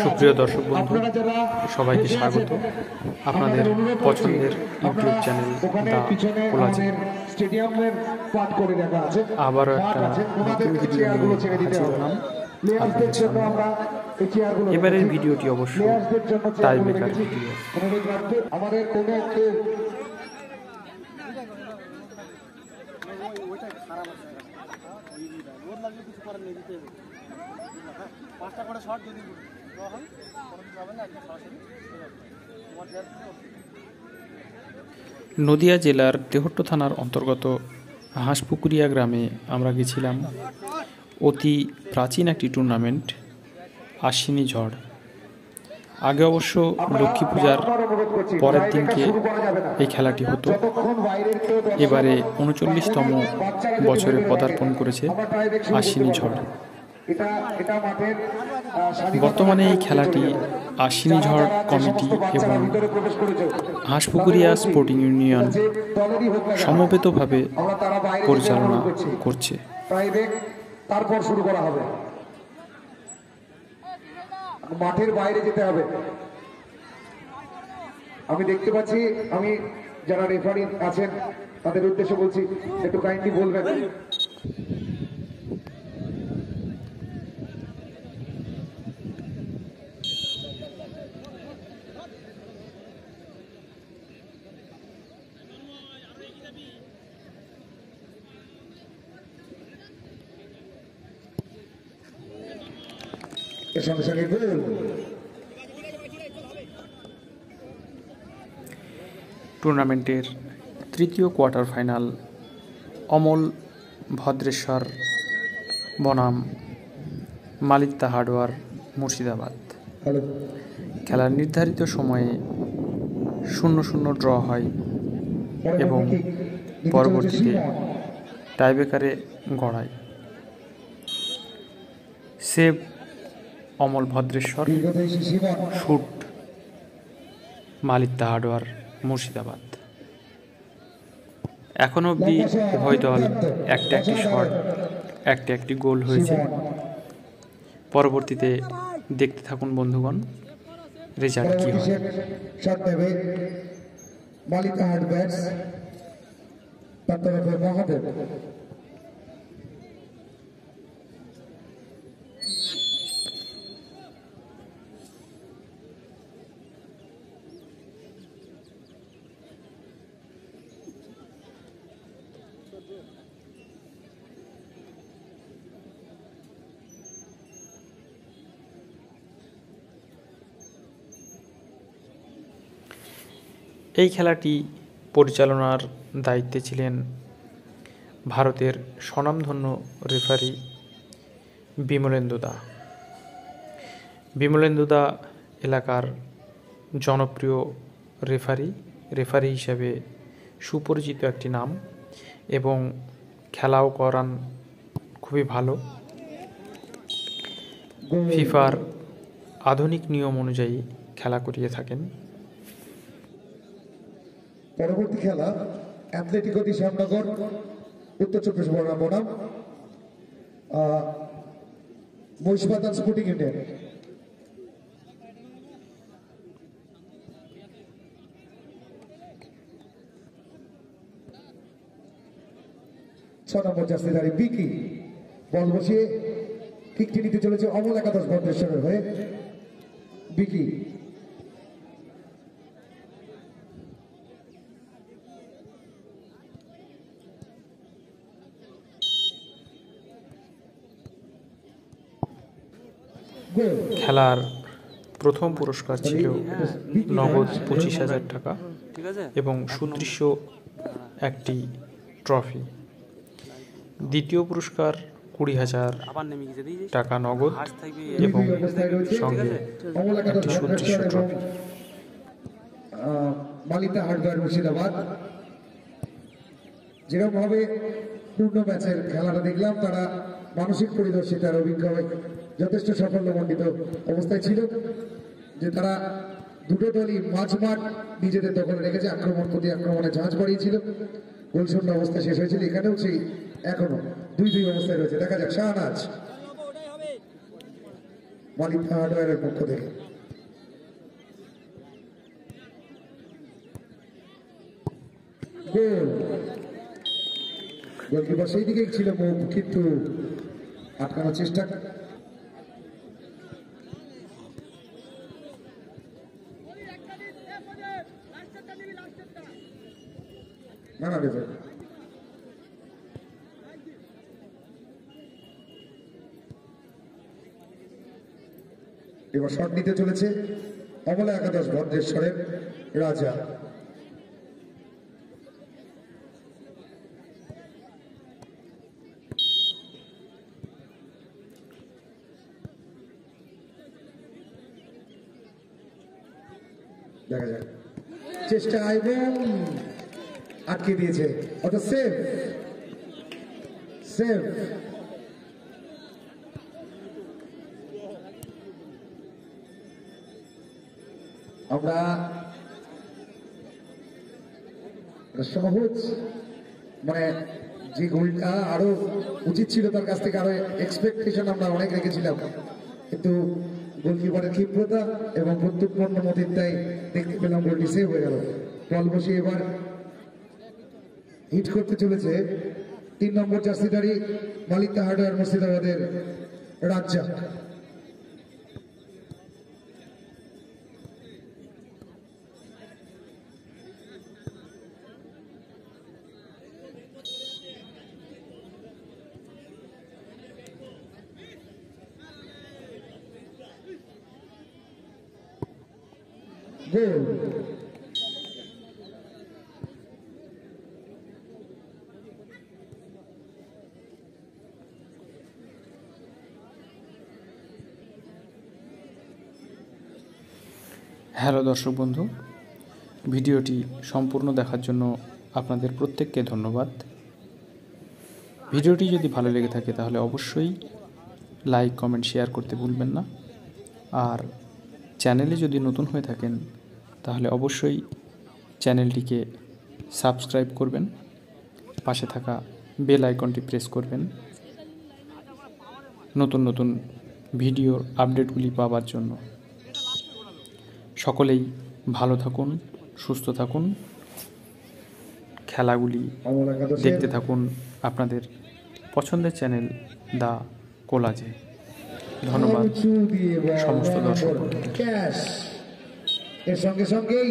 সুপ্রিয় দর্শক বন্ধু, সবাইকে স্বাগত আপনাদের পছন্দের ইউটিউব চ্যানেল দা কোলাজে। আবারও একটা নতুন ভিডিও নিয়ে হাজির হলাম আপনাদের সামনে। এবারের ভিডিওটি অবশ্য টাই ব্রেকার ভিডিও। নদিয়া জেলার তেহট্ট থানার অন্তর্গত হাঁসপুকুরিয়া গ্রামে আমরা গেছিলাম অতি প্রাচীন একটি টুর্নামেন্ট আশ্বিনী ঝড়। আগে অবশ্য লক্ষ্মী পূজার পরের দিনকে এই খেলাটি হতো। এবারে ৩৯তম বছরে পদার্পণ করেছে আশ্বিনী ঝড়। বর্তমানে এই খেলাটি আশ্বিনী ঝড় কমিটি এবং হাঁসপুকুরিয়া স্পোর্টিং ইউনিয়ন সমবেতভাবে পরিচালনা করছে। তারপর শুরু করা হবে, মাঠের বাইরে যেতে হবে। আমি দেখতে পাচ্ছি, আমি যারা রেফারি আছেন তাদের উদ্দেশ্যে বলছি, একটু কাইন্ডলি বলবেন। সঙ্গে সঙ্গে টুর্নামেন্টের তৃতীয় কোয়ার্টার ফাইনাল অমল ভদ্রেশ্বর বনাম মালিতা হার্ডওয়্যার মুর্শিদাবাদ। খেলার নির্ধারিত সময়ে 0-0 ড্র হয় এবং পরবর্তীতে টাইব্রেকারে গড়ায়। Save Amal Bhadreswar, shoot Malita hardware Murshidabad. এখনো অবধি উভয় দল একটা একটি শট, একটা একটি গোল হয়েছে। পরবর্তীতে দেখতে থাকুন বন্ধুগণ রেজাল্ট কি হয়। মালিতা হার্ডওয়্যার তার তরফে মহাদেব। এই খেলাটি পরিচালনার দায়িত্বে ছিলেন ভারতের স্বনামধন্য রেফারি বিমলেন্দু দা। বিমলেন্দু দা এলাকার জনপ্রিয় রেফারি হিসেবে সুপরিচিত একটি নাম এবং খেলাও করান খুবই ভালো। ফিফার আধুনিক নিয়ম অনুযায়ী খেলা করিয়ে থাকেন। পরবর্তী খেলা অ্যাথলেটিকো দি শ্যামনগর উত্তর চব্বিশ পরগনা বনাম মহিষবাজার স্পোর্টিং ইউনিয়ন। ছয় নম্বর জার্সিধারী বিকি বল বসিয়ে কিকটি নিতে চলেছে অমল একাদশ ভদ্রেশ্বরের হয়ে। বিকি খেলার প্রথম পুরস্কার ছিল নগদ 25,000 টাকা এবং সুদৃশ্য একটি ট্রফি। দ্বিতীয় পুরস্কার 20,000 টাকা নগদ এবং সঙ্গে একটি সুদৃশ্য ট্রফি। মালিতা হার্ডওয়্যার মুর্শিদাবাদ যেরকম ভাবে পূর্ণ ম্যাচের খেলাটা দেখলাম, তারা মানসিক পরিদর্শিতার অভিজ্ঞতায় যথেষ্ট সাফল্যমণ্ডিত অবস্থায় ছিল, যে তারা দুটো দলই মাঝমাঠ নিজেদের দখলে রেখেছে, আক্রমণ প্রতি আক্রমণে ঝাঁঝ বাড়িয়েছিল। গোলশূন্য অবস্থা শেষ হয়েছিল। এখানেও সেই এখনো 2-2 অবস্থায় রয়েছে। দেখা যাক শাহনাজ মালিক হার্ডওয়্যারের পক্ষ থেকে। গোল, গোলকিপার সেই দিকেই ছিল মুখ, কিন্তু আটকানোর চেষ্টা। না না রেফারি, এবার শট নিতে চলেছে অমলা একাদশ ভদ্রেশ্বরের রাজা। দেখা যাক, চেষ্টা এবং আটকে দিয়েছে, অর্থাৎ সেভ। সেভ, আমরা সহজ মানে যে গোলটা আরো উচিত ছিল তার কাছ থেকে, আরো এক্সপেকটেশন আমরা অনেক রেখেছিলাম, কিন্তু গোলকিপারের ক্ষিপ্রতা এবং প্রত্যুৎপন্ন মতিতায় দেখতে পেলাম গোলটি সেভ হয়ে গেল। বল বসে এবার হিট করতে চলেছে 3 নম্বর জার্সিধারী মালিক হার্ডওয়্যার মুর্শিদাবাদের রাজ্জাক। গোল, হ্যালো দর্শক বন্ধু, ভিডিওটি সম্পূর্ণ দেখার জন্য আপনাদের প্রত্যেককে ধন্যবাদ। ভিডিওটি যদি ভালো লেগে থাকে তাহলে অবশ্যই লাইক, কমেন্ট, শেয়ার করতে ভুলবেন না। আর চ্যানেলে যদি নতুন হয়ে থাকেন তাহলে অবশ্যই চ্যানেলটিকে সাবস্ক্রাইব করবেন, পাশে থাকা বেল আইকনটি প্রেস করবেন নতুন নতুন ভিডিওর আপডেটগুলি পাওয়ার জন্য। সকলেই ভালো থাকুন, সুস্থ থাকুন, খেলাগুলি দেখতে থাকুন আপনাদের পছন্দের চ্যানেল দ্য কোলাজে। ধন্যবাদ সমস্ত দর্শক। এর সঙ্গে সঙ্গেই